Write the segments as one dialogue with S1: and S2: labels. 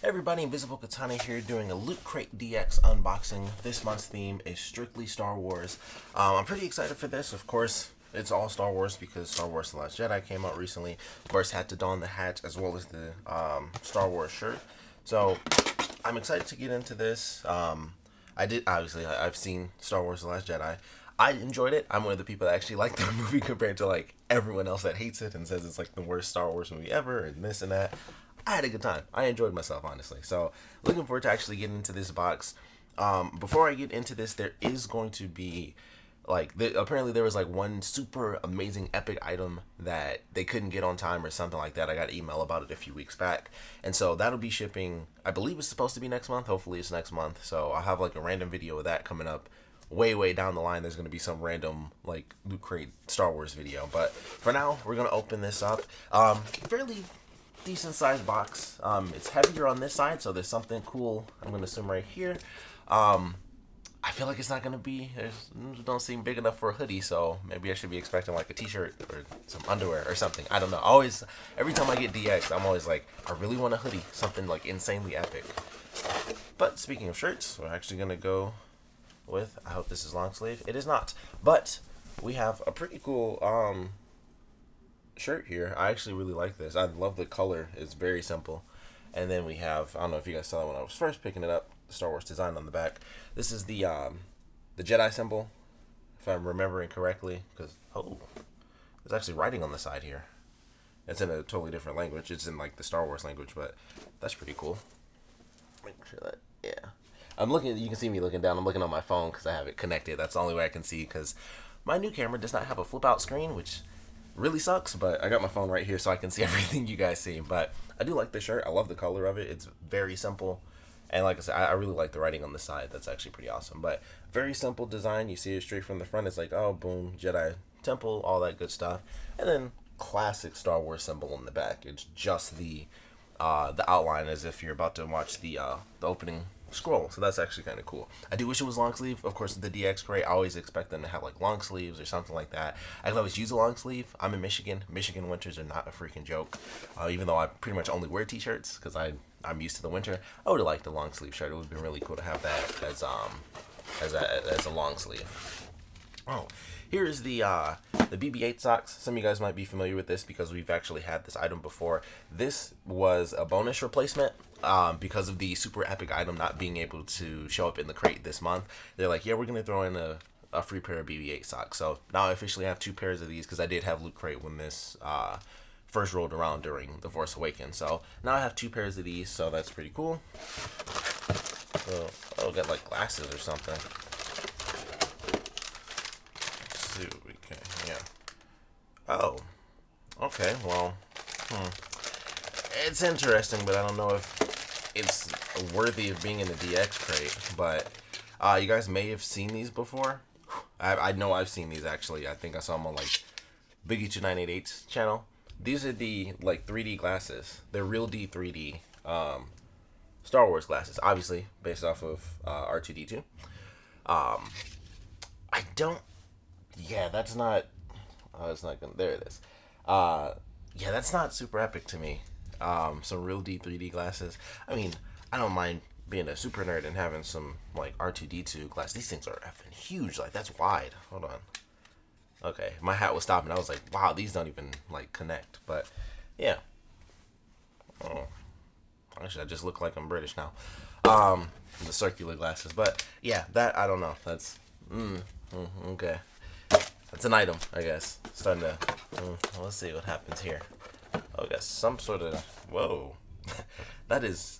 S1: Everybody, Invisiblekatana here doing a Lootcrate DX unboxing. This month's theme is strictly Star Wars. I'm pretty excited for this. Of course, it's all Star Wars because Star Wars The Last Jedi came out recently. Of course, had to don the hat as well as the Star Wars shirt. So, I'm excited to get into this. I've seen Star Wars The Last Jedi. I enjoyed it. I'm one of the people that actually like the movie compared to like everyone else that hates it and says it's like the worst Star Wars movie ever and this and that. I had a good time. I enjoyed myself, honestly. So, looking forward to actually getting into this box. Before I get into this, there is going to be, apparently there was, one super amazing epic item that they couldn't get on time or something like that. I got an email about it a few weeks back. And so, that'll be shipping, I believe it's supposed to be next month. Hopefully, it's next month. So, I'll have, a random video of that coming up. Way down the line, there's going to be some random, Loot Crate Star Wars video. But, for now, we're going to open this up. Fairly decent sized box. It's heavier on this side, so there's something cool I'm gonna assume right here. I feel like it's not gonna be, don't seem big enough for a hoodie, so maybe I should be expecting like a t-shirt or some underwear or something. I don't know. Always, every time I get DX, I'm always like, I really want a hoodie, something like insanely epic. But speaking of shirts, we're actually gonna go with, I hope this is long sleeve. It is not, but we have a pretty cool shirt here. I actually really like this. I love the color. It's very simple. And then we have, I don't know if you guys saw it when I was first picking it up, the Star Wars design on the back. This is the Jedi symbol, if I'm remembering correctly, because there's actually writing on the side here. It's in a totally different language. It's in the Star Wars language, but that's pretty cool. Make sure that, yeah. I'm looking, you can see me looking down. I'm looking on my phone because I have it connected. That's the only way I can see, because my new camera does not have a flip out screen, which really sucks, but I got my phone right here so I can see everything you guys see. But I do like the shirt. I love the color of it. It's very simple. And like I said, I really like the writing on the side. That's actually pretty awesome. But very simple design. You see it straight from the front. It's like, oh, boom, Jedi Temple, all that good stuff. And then classic Star Wars symbol on the back. It's just the outline as if you're about to watch the opening scroll. So that's actually kind of cool. I do wish it was long sleeve. Of course, the DX crate, I always expect them to have long sleeves or something like that. I can always use a long sleeve. I'm in Michigan. Michigan winters are not a freaking joke. Even though I pretty much only wear t-shirts because I'm used to the winter. I would have liked a long sleeve shirt. It would have been really cool to have that as a long sleeve. Oh, here's the BB-8 socks. Some of you guys might be familiar with this because we've actually had this item before. This was a bonus replacement because of the super epic item not being able to show up in the crate this month. They're like, yeah, we're going to throw in a free pair of BB-8 socks. So now I officially have 2 pairs of these because I did have Loot Crate when this first rolled around during The Force Awakens. So now I have 2 pairs of these, so that's pretty cool. Oh, got glasses or something. See what we can, yeah. Oh, okay, well, it's interesting, but I don't know if it's worthy of being in the DX crate, but you guys may have seen these before. I know I've seen these, actually. I think I saw them on, Biggie2988's channel. These are the, 3D glasses. They're real D 3D Star Wars glasses, obviously, based off of R2-D2. I don't... Yeah, that's not... Oh, it's not gonna... There it is. Yeah, that's not super epic to me. Some real D 3D glasses. I mean, I don't mind being a super nerd and having some, R2-D2 glasses. These things are effing huge. That's wide. Hold on. Okay, my hat was stopping. I was like, wow, these don't even, connect. But, yeah. Oh. Actually, I just look like I'm British now. The circular glasses. But, yeah, that, I don't know. That's... okay. That's an item, I guess. Starting to... let's see what happens here. Oh, got some sort of... Whoa. That's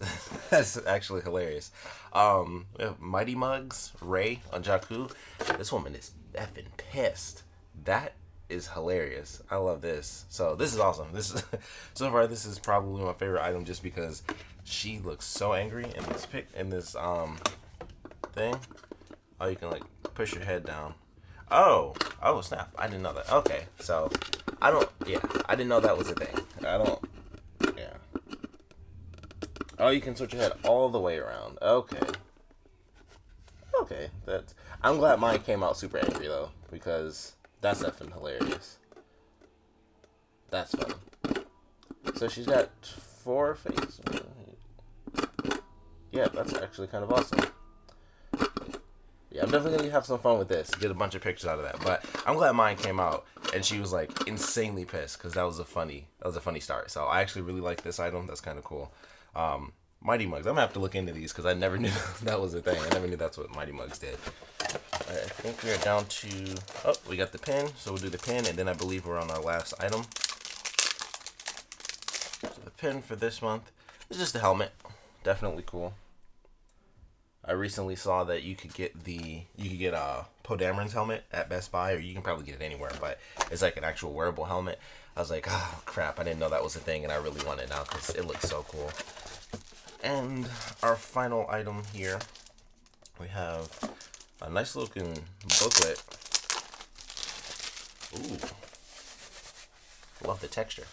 S1: actually hilarious. We have Mighty Mugs, Rey on Jakku. This woman is effing pissed. That is hilarious. I love this. So this is awesome. This is so far this is probably my favorite item just because she looks so angry in this thing. Oh, you can push your head down. Oh snap. I didn't know that. Okay. So I didn't know that was a thing. Yeah. Oh, you can switch your head all the way around. Okay. I'm glad mine came out super angry though, because that's effing hilarious. That's funny. So she's got 4 faces. yeah, that's actually kind of awesome. Yeah, I'm definitely gonna have some fun with this. Get a bunch of pictures out of that. But I'm glad mine came out, and she was like insanely pissed because that was a funny start. So I actually really like this item. That's kind of cool. Mighty Mugs. I'm gonna have to look into these because I never knew that was a thing. I never knew that's what Mighty Mugs did. All right, I think we are down to. Oh, we got the pin. So we'll do the pin, and then I believe we're on our last item. So the pin for this month is just a helmet. Definitely cool. I recently saw that you could get Poe Dameron's helmet at Best Buy, or you can probably get it anywhere, but it's like an actual wearable helmet. I was like, oh crap, I didn't know that was a thing, and I really want it now because it looks so cool. And our final item here, we have a nice looking booklet. Ooh, love the texture.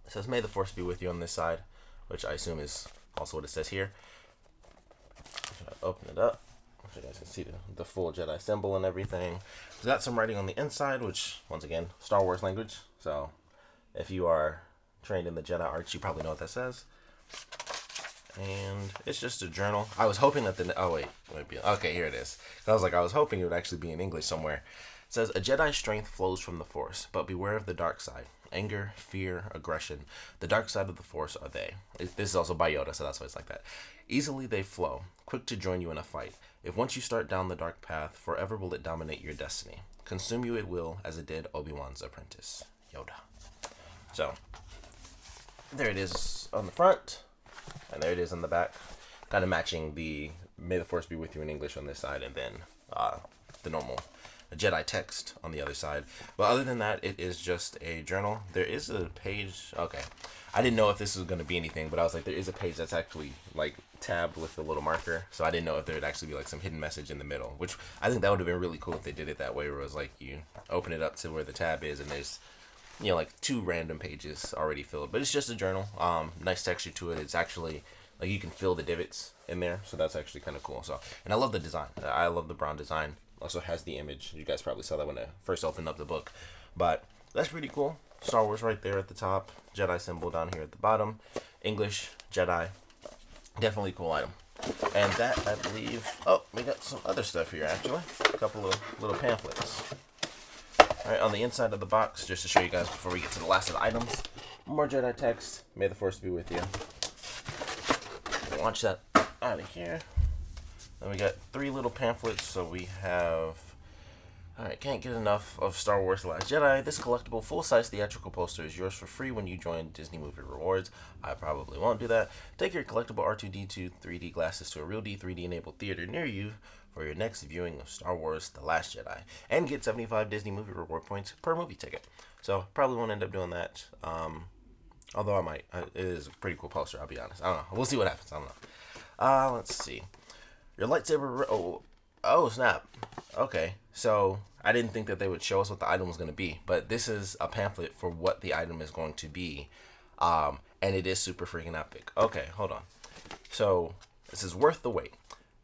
S1: It says, "May the Force be with you" on this side, which I assume is also what it says here. Open it up so you guys can see the full Jedi symbol and everything. It's got some writing on the inside, which, once again, Star Wars language. So if you are trained in the Jedi arts, you probably know what that says. And it's just a journal. I was hoping that okay, here it is. I was hoping it would actually be in English somewhere. It says, "A Jedi's strength flows from the Force, but beware of the dark side. Anger, fear, aggression. The dark side of the Force are they." This is also by Yoda, so that's why it's like that. "Easily they flow, quick to join you in a fight. If once you start down the dark path, forever will it dominate your destiny. Consume you it will, as it did Obi-Wan's apprentice, Yoda." So, there it is on the front, and there it is on the back. Kind of matching the "May the Force be with you" in English on this side, and then the normal Jedi text on the other side. But other than that, it is just a journal. There is a page. Okay, I didn't know if this was going to be anything, but I was like, there is a page that's actually like tabbed with a little marker, so I didn't know if there would actually be like some hidden message in the middle, which I think that would have been really cool if they did it that way, where it was like you open it up to where the tab is, and there's like 2 random pages already filled. But it's just a journal. Nice texture to it. It's actually like you can fill the divots in there, so that's actually kind of cool. So, and I love the design. I love the brown design. Also has the image. You guys probably saw that when I first opened up the book. But that's pretty cool. Star Wars right there at the top. Jedi symbol down here at the bottom. English, Jedi. Definitely cool item. And that, I believe... Oh, we got some other stuff here, actually. A couple of little pamphlets. Alright, on the inside of the box, just to show you guys before we get to the last of the items. More Jedi text. May the Force be with you. Launch that out of here. Then we got 3 little pamphlets, so we have... Alright, can't get enough of Star Wars The Last Jedi. This collectible full-size theatrical poster is yours for free when you join Disney Movie Rewards. I probably won't do that. Take your collectible R2-D2 3D glasses to a real D 3D-enabled theater near you for your next viewing of Star Wars The Last Jedi. And get 75 Disney Movie Reward points per movie ticket. So, probably won't end up doing that. Although I might. It is a pretty cool poster, I'll be honest. I don't know. We'll see what happens. I don't know. Let's see. Your lightsaber... Oh, snap. Okay. So, I didn't think that they would show us what the item was going to be. But this is a pamphlet for what the item is going to be. And it is super freaking epic. Okay, hold on. So, this is worth the wait.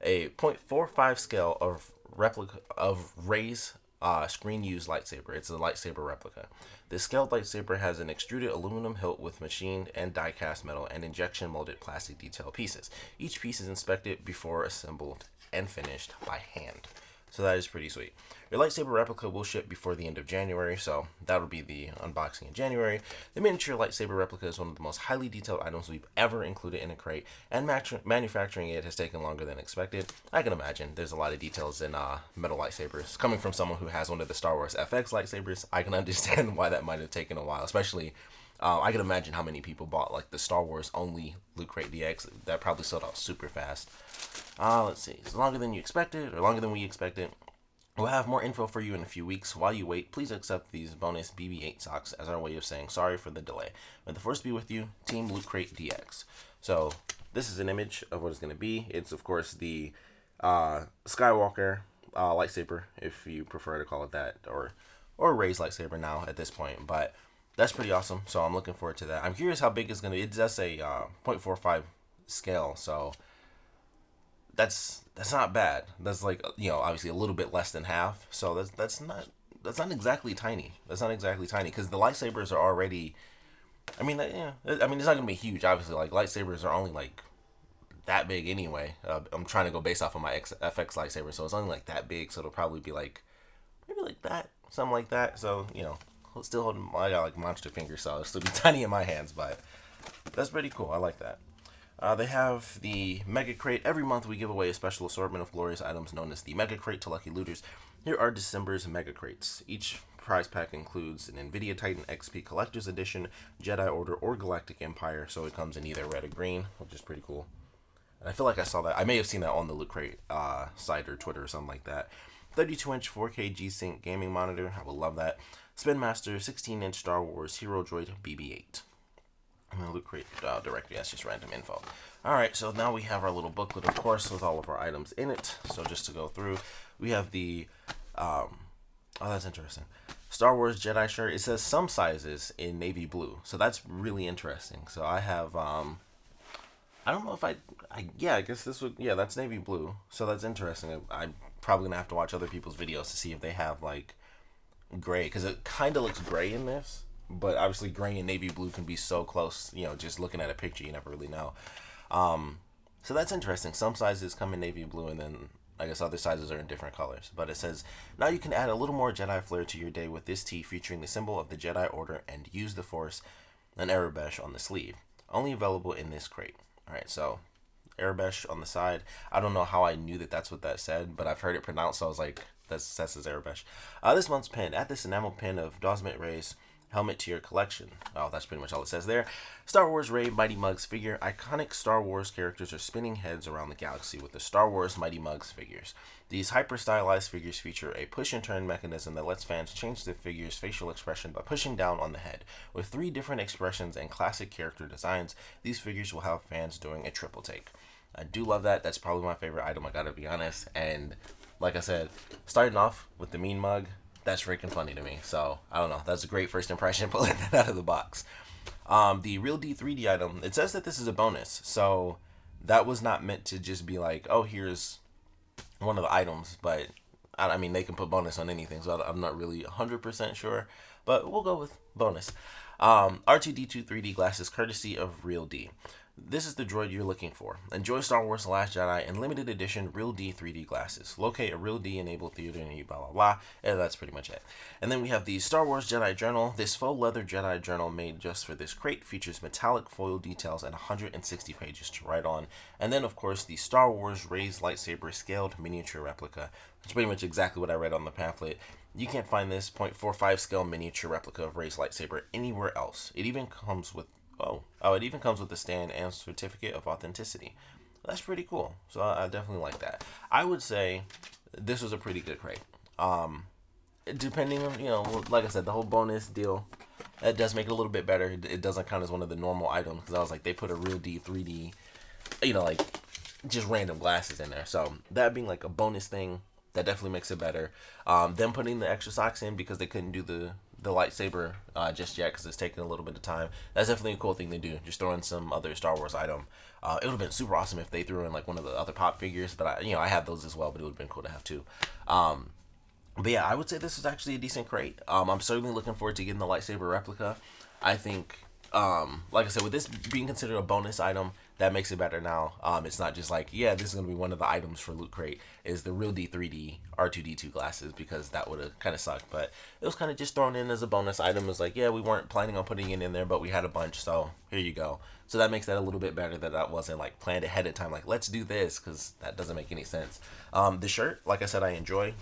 S1: A 0.45 scale of replica of Rey's screen-used lightsaber. It's a lightsaber replica. This scaled lightsaber has an extruded aluminum hilt with machined and die-cast metal and injection-molded plastic detail pieces. Each piece is inspected before assembled and finished by hand. So that is pretty sweet. Your lightsaber replica will ship before the end of January, so that'll be the unboxing in January. The miniature lightsaber replica is one of the most highly detailed items we've ever included in a crate, and manufacturing it has taken longer than expected. I can imagine there's a lot of details in metal lightsabers. Coming from someone who has one of the Star Wars FX lightsabers, I can understand why that might have taken a while, especially... I can imagine how many people bought like the Star Wars only Lootcrate DX. That probably sold out super fast. Let's see. It's longer than you expected, or longer than we expected. We'll have more info for you in a few weeks. While you wait, please accept these bonus BB-8 socks as our way of saying sorry for the delay. May the Force be with you, Team Lootcrate DX. So this is an image of what it's going to be. It's of course the Skywalker lightsaber, if you prefer to call it that, or Rey's lightsaber now at this point, but. That's pretty awesome, so I'm looking forward to that. I'm curious how big it's going to be. It does say 0.45 scale, so that's not bad. That's like, obviously a little bit less than half, so that's not exactly tiny. That's not exactly tiny, because the lightsabers are already, it's not going to be huge, obviously. Like, lightsabers are only like that big anyway. I'm trying to go based off of my FX lightsaber, so it's only like that big, so it'll probably be like maybe like that, something like that. So still holding. I got like monster fingers, so it'll still be tiny in my hands, but that's pretty cool. I like that. They have the Mega Crate. Every month we give away a special assortment of glorious items known as the Mega Crate to lucky looters. Here are December's Mega Crates. Each prize pack includes an Nvidia Titan XP Collector's Edition, Jedi Order, or Galactic Empire, so it comes in either red or green, which is pretty cool. And I feel like I saw that. I may have seen that on the Lootcrate site or Twitter or something like that. 32-inch 4K G-Sync gaming monitor. I would love that. Spin Master 16-inch Star Wars Hero Droid BB-8. And the Lootcrate directory, that's just random info. Alright, so now we have our little booklet, of course, with all of our items in it. So just to go through, we have the, oh, that's interesting. Star Wars Jedi shirt. It says some sizes in navy blue. So that's really interesting. So I have, I don't know if I guess this would, yeah, that's navy blue. So that's interesting. I'm probably going to have to watch other people's videos to see if they have, like, gray. Because it kind of looks gray in this. But obviously gray and navy blue can be so close, just looking at a picture, you never really know. So that's interesting. Some sizes come in navy blue, and then I guess other sizes are in different colors. But it says, now you can add a little more Jedi flair to your day with this tee featuring the symbol of the Jedi Order and use the Force and Arabesh on the sleeve. Only available in this crate. Alright, so Arabesh on the side. I don't know how I knew that that's what that said, but I've heard it pronounced, so I was like, that says Arabesh. This month's pin. Add this enamel pin of Dosmet Rey's helmet to your collection. Oh, that's pretty much all it says there. Star Wars Rey Mighty Mugs figure. Iconic Star Wars characters are spinning heads around the galaxy with the Star Wars Mighty Mugs figures. These hyper-stylized figures feature a push-and-turn mechanism that lets fans change the figure's facial expression by pushing down on the head. With 3 different expressions and classic character designs, these figures will have fans doing a triple take. I do love that. That's probably my favorite item, I gotta be honest. And like I said, starting off with the mean mug, that's freaking funny to me. So, I don't know. That's a great first impression pulling that out of the box. The Real D 3D item, it says that this is a bonus. So, that was not meant to just be like, oh, here's one of the items. But, I mean, they can put bonus on anything. So, I'm not really 100% sure. But we'll go with bonus. R2-D2 3D glasses, courtesy of Real D. This is the droid you're looking for. Enjoy Star Wars The Last Jedi and limited edition Real D 3D glasses. Locate a Real D enabled theater near you, blah, blah, blah. And that's pretty much it. And then we have the Star Wars Jedi Journal. This faux leather Jedi Journal made just for this crate features metallic foil details and 160 pages to write on. And then, of course, the Star Wars Rey's lightsaber scaled miniature replica. That's pretty much exactly what I read on the pamphlet. You can't find this 0.45 scale miniature replica of Rey's lightsaber anywhere else. It even comes with it even comes with the stand and certificate of authenticity. That's pretty cool. So I definitely like that. I would say this was a pretty good crate. Depending on, like I said, the whole bonus deal, it does make it a little bit better. It doesn't count as one of the normal items because I was like, they put a Real D 3D, like just random glasses in there. So that being like a bonus thing, that definitely makes it better. Them putting the extra socks in because they couldn't do the lightsaber just yet because it's taking a little bit of time. That's definitely a cool thing to do. Just throw in some other Star Wars item. It would have been super awesome if they threw in like one of the other pop figures, but I have those as well, but it would have been cool to have too. But yeah, I would say this is actually a decent crate. I'm certainly looking forward to getting the lightsaber replica. I think, like I said, with this being considered a bonus item, that makes it better now. It's not just like, yeah, this is going to be one of the items for Loot Crate, is the Real D 3D R2-D2 glasses, because that would have kind of sucked. But it was kind of just thrown in as a bonus item. It was like, yeah, we weren't planning on putting it in there, but we had a bunch, so here you go. So that makes that a little bit better that wasn't like planned ahead of time, like, let's do this, because that doesn't make any sense. The shirt, like I said, I enjoy.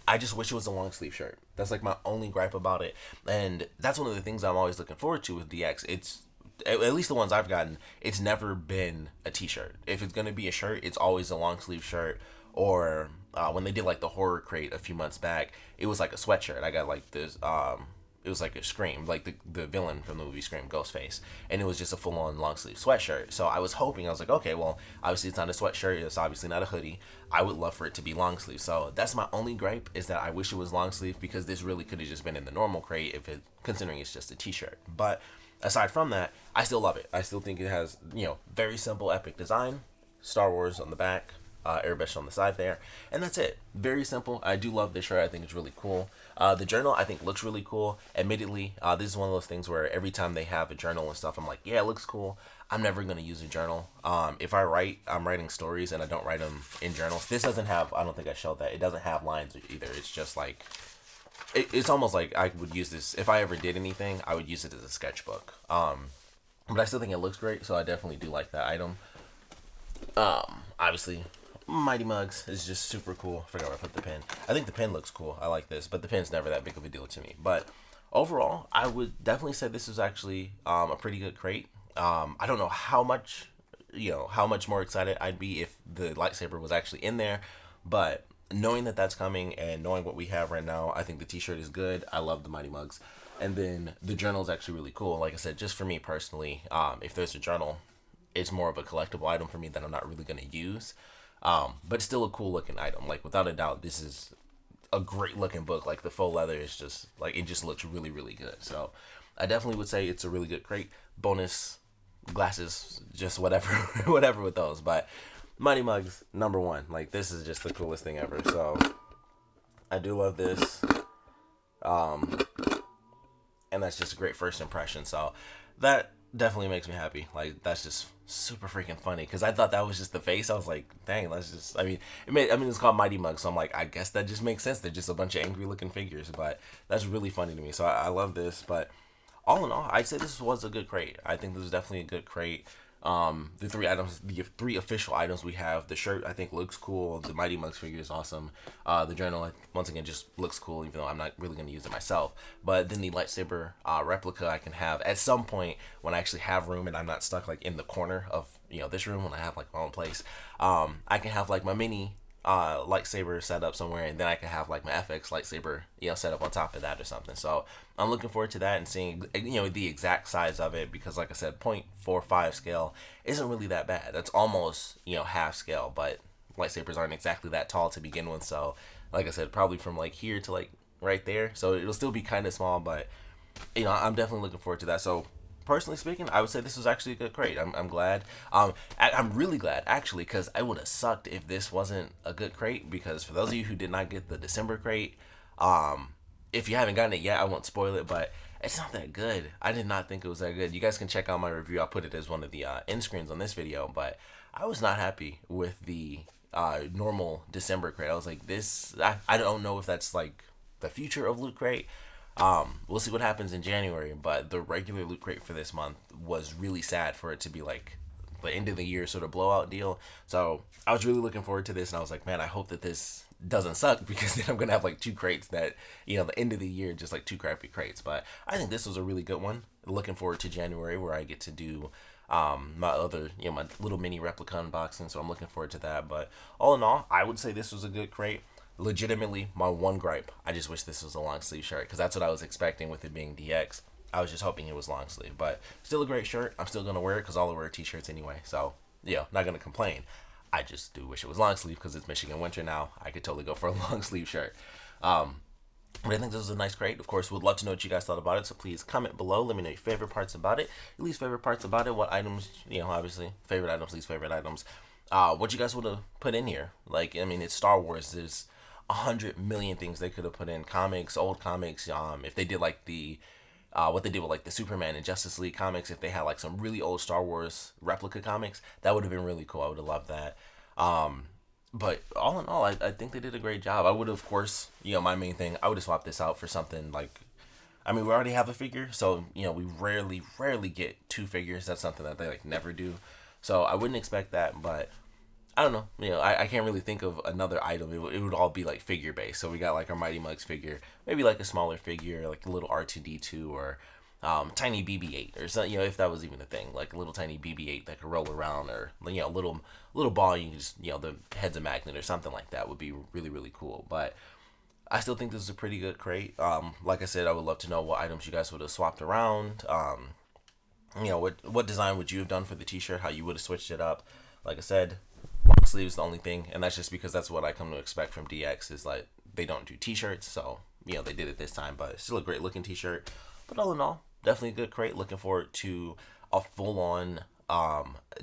S1: I just wish it was a long sleeve shirt. That's like my only gripe about it. And that's one of the things I'm always looking forward to with DX. It's, at least the ones I've gotten, it's never been a t-shirt. If it's going to be a shirt, it's always a long sleeve shirt. Or when they did like the horror crate a few months back, it was like a sweatshirt. I got like this, it was like a Scream, like the villain from the movie Scream, Ghostface. And it was just a full-on long-sleeve sweatshirt. So I was hoping, I was like, okay, well, obviously it's not a sweatshirt. It's obviously not a hoodie. I would love for it to be long-sleeve. So that's my only gripe, is that I wish it was long-sleeve, because this really could have just been in the normal crate, considering it's just a t-shirt. But aside from that, I still love it. I still think it has, very simple, epic design. Star Wars on the back. airbrush on the side there, and that's it. Very simple. I do love this shirt. I think it's really cool. The journal I think looks really cool. Admittedly, this is one of those things where every time they have a journal and stuff, I'm like, yeah, it looks cool. I'm never gonna use a journal. If I write, I'm writing stories, and I don't write them in journals. This doesn't have. I don't think I showed that. It doesn't have lines either. It's just like. It's almost like I would use this if I ever did anything. I would use it as a sketchbook. But I still think it looks great, so I definitely do like that item. Obviously, Mighty Mugs is just super cool. I forgot where I put the pen. I think the pen looks cool. I like this, but the pen's never that big of a deal to me. But overall, I would definitely say this is actually a pretty good crate. I don't know how much, how much more excited I'd be if the lightsaber was actually in there, but knowing that that's coming and knowing what we have right now, I think the t-shirt is good. I love the Mighty Mugs. And then the journal is actually really cool. Like I said, just for me personally, if there's a journal, it's more of a collectible item for me that I'm not really going to use. But still a cool looking item. Like, without a doubt, this is a great looking book. Like, the faux leather is just, like, it just looks really, really good. So I definitely would say it's a really good crate. Bonus glasses, just whatever, whatever with those. But Mighty Mugs, #1. Like, this is just the coolest thing ever. So I do love this. And that's just a great first impression. So that definitely makes me happy. Like, that's just super freaking funny, because I thought that was just the face. I was like, dang, that's just, it's called Mighty Mugs, so I'm like, I guess that just makes sense. They're just a bunch of angry looking figures, but that's really funny to me. So I love this. But all in all, I'd say this was a good crate. I think this is definitely a good crate. The three official items we have: the shirt I think looks cool, the Mighty Mugs figure is awesome, the journal once again just looks cool, even though I'm not really going to use it myself. But then the lightsaber replica I can have at some point when I actually have room and I'm not stuck like in the corner of this room, when I have like my own place. I can have like my mini lightsaber set up somewhere, and then I can have like my FX lightsaber set up on top of that or something. So I'm looking forward to that and seeing the exact size of it, because like I said, 0.45 scale isn't really that bad. That's almost half scale, but lightsabers aren't exactly that tall to begin with. So like I said, probably from like here to like right there, so it'll still be kind of small, but I'm definitely looking forward to that. So personally speaking, I would say this was actually a good crate. I'm glad. I'm really glad, actually, because I would have sucked if this wasn't a good crate. Because for those of you who did not get the December crate, if you haven't gotten it yet, I won't spoil it, but it's not that good. I did not think it was that good. You guys can check out my review. I'll put it as one of the end screens on this video, but I was not happy with the normal December crate. I was like, I don't know if that's like the future of Loot Crate. We'll see what happens in January, but the regular Loot Crate for this month was really sad for it to be like the end of the year sort of blowout deal. So I was really looking forward to this, and I was like, man, I hope that this doesn't suck, because then I'm gonna have like two crates that the end of the year, just like two crappy crates. But I think this was a really good one. Looking forward to January, where I get to do my other my little mini replica unboxing, so I'm looking forward to that. But all in all, I would say this was a good crate. Legitimately, my one gripe, I just wish this was a long sleeve shirt, because that's what I was expecting with it being DX. I was just hoping it was long sleeve, but still a great shirt. I'm still gonna wear it because all I wear are t-shirts anyway, so not gonna complain. I just do wish it was long sleeve, because it's Michigan winter now. I could totally go for a long sleeve shirt. But I think this is a nice crate. Of course, would love to know what you guys thought about it, so please comment below. Let me know your favorite parts about it, your least favorite parts about it, what items, obviously, favorite items, least favorite items. What you guys would have put in here. Like, it's Star Wars. There's 100 million things they could have put in. Comics, old comics. If they did like the what they did with like the Superman and Justice League comics, if they had like some really old Star Wars replica comics, that would have been really cool. I would have loved that. But all in all, I think they did a great job. I would have, of course, my main thing, I would have swapped this out for something like, we already have a figure, so we rarely get two figures. That's something that they like never do. So I wouldn't expect that, but I don't know. I can't really think of another item. It would all be like figure based. So we got like our Mighty Mugs figure, maybe like a smaller figure, like a little R2D2 or tiny BB-8 or something. If that was even a thing, like a little tiny BB-8 that could roll around, or little ball you can just the head's a magnet or something like that would be really, really cool. But I still think this is a pretty good crate. Like I said, I would love to know what items you guys would have swapped around. What design would you have done for the t-shirt? How you would have switched it up? Like I said, long sleeves the only thing, and that's just because that's what I come to expect from DX, is like they don't do t-shirts, so they did it this time. But it's still a great looking t-shirt. But all in all, definitely a good crate. Looking forward to a full-on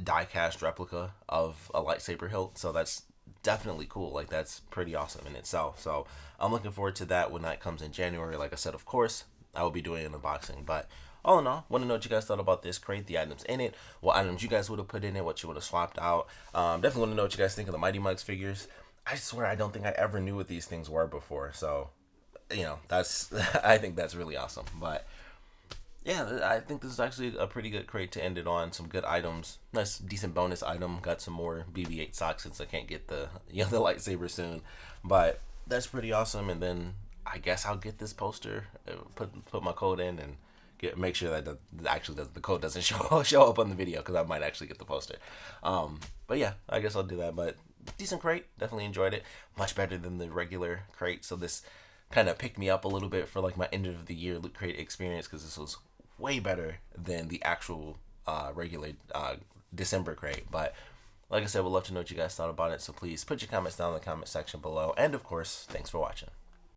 S1: die-cast replica of a lightsaber hilt. So that's definitely cool. Like, that's pretty awesome in itself. So I'm looking forward to that when that comes in January. Like I said, of course, I will be doing an unboxing. But all in all, want to know what you guys thought about this crate, the items in it, what items you guys would have put in it, what you would have swapped out. Definitely want to know what you guys think of the Mighty Mugs figures. I swear I don't think I ever knew what these things were before. So, that's I think that's really awesome. But yeah, I think this is actually a pretty good crate to end it on. Some good items, nice decent bonus item. Got some more BB-8 socks since I can't get the the lightsaber soon, but that's pretty awesome. And then I guess I'll get this poster, put my code in, and make sure that the code doesn't show up on the video, because I might actually get the poster. But yeah, I guess I'll do that. But decent crate, definitely enjoyed it. Much better than the regular crate. So this kind of picked me up a little bit for like my end of the year Loot Crate experience, because this was way better than the actual regular December crate. But like I said, would love to know what you guys thought about it. So please put your comments down in the comment section below. And of course, thanks for watching.